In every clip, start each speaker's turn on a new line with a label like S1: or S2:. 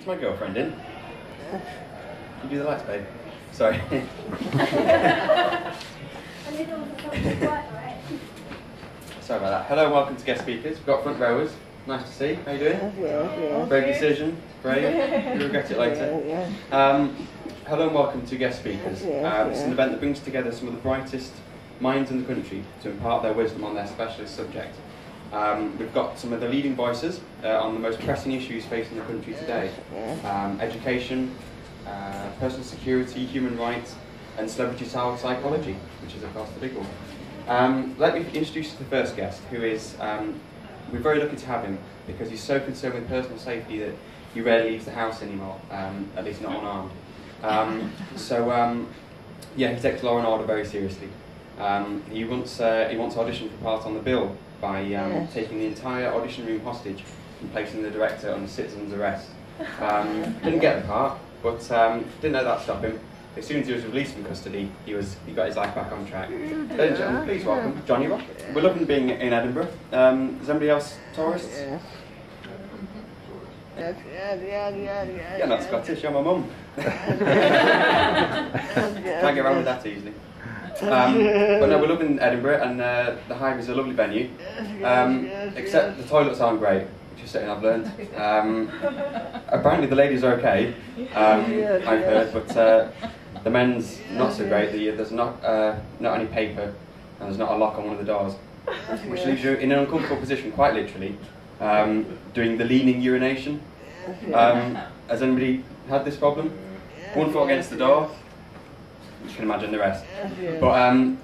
S1: Is my girlfriend in? You do the lights, babe. Sorry. Sorry about that. Hello and welcome to guest speakers. We've got front rowers. Nice to see. How you doing?
S2: Yeah.
S1: Brave decision. Brave. You'll regret it later. Hello and welcome to guest speakers. It's an event that brings together some of the brightest minds in the country to impart their wisdom on their specialist subject. We've got some of the leading voices on the most pressing issues facing the country today. Education, personal security, human rights, and celebrity psychology, which is of course the big one. Let me introduce you to the first guest, who is, we're very lucky to have him, because he's so concerned with personal safety that he rarely leaves the house anymore, at least not unarmed. Yeah, he takes law and order very seriously. He wants to audition for part on the bill by taking the entire audition room hostage and placing the director under citizen's arrest. Didn't get the part, but didn't let that stop him. As soon as he was released from custody, he got his life back on track. Ladies and gentlemen, please welcome Johnny Rock. We're loving being in Edinburgh. Is anybody else tourists? Yeah, not Scottish, you're my mum. Can't get around with that easily. But no, we're loving Edinburgh, and the Hive is a lovely venue. Except the toilets aren't great, which is something I've learned. Apparently the ladies are okay, I've heard, but the men's not so great. There's not any paper, and there's not a lock on one of the doors, which leaves you in an uncomfortable position, quite literally, doing the leaning urination. Has anybody had this problem? One foot against the door. You can imagine the rest. But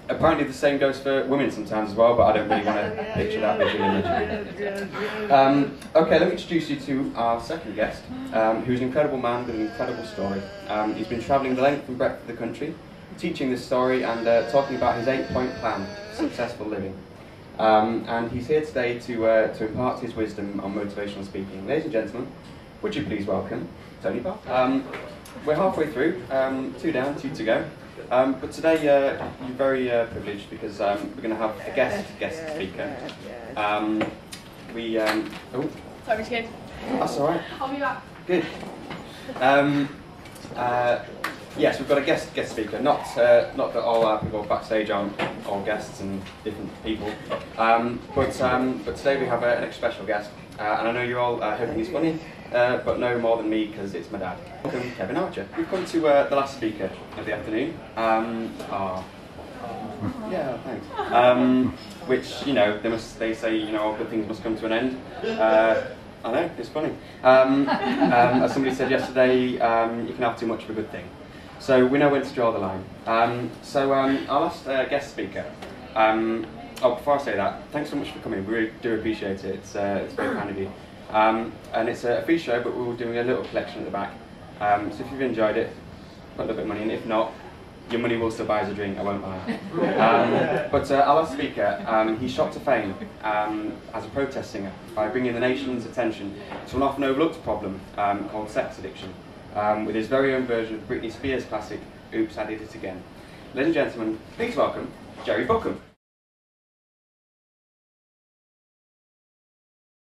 S1: apparently the same goes for women sometimes as well, but I don't really want to picture that visual image. Okay, let me introduce you to our second guest, who's an incredible man with an incredible story. He's been travelling the length and breadth of the country, teaching this story and talking about his 8-point plan for successful living. And he's here today to impart his wisdom on motivational speaking. Ladies and gentlemen, would you please welcome Tony Parr. We're halfway through, 2 down, 2 to go. But today you're very privileged because we're going to have a guest speaker.
S3: Sorry, kid.
S1: That's all right.
S3: I'll be back.
S1: Good. Yes, we've got a guest speaker. Not that all our people backstage aren't all guests and different people. But today we have an extra special guest, and I know you're all hoping he's funny. But no more than me, because it's my dad. Welcome, Kevin Archer. We've come to the last speaker of the afternoon. Yeah, thanks. Which, you know, they say, all good things must come to an end. I know, it's funny. As somebody said yesterday, you can have too much of a good thing. So we know when to draw the line. Our last guest speaker. Before I say that, thanks so much for coming. We really do appreciate it. It's very kind of you. And it's a free show, but we're doing a little collection at the back. So if you've enjoyed it, put a little bit of money in. If not, your money will still buy us a drink, I won't lie. But our last speaker, he shot to fame as a protest singer by bringing the nation's attention to an often overlooked problem called sex addiction, with his very own version of Britney Spears' classic, Oops, I Did It Again. Ladies and gentlemen, please welcome Jerry Buckham.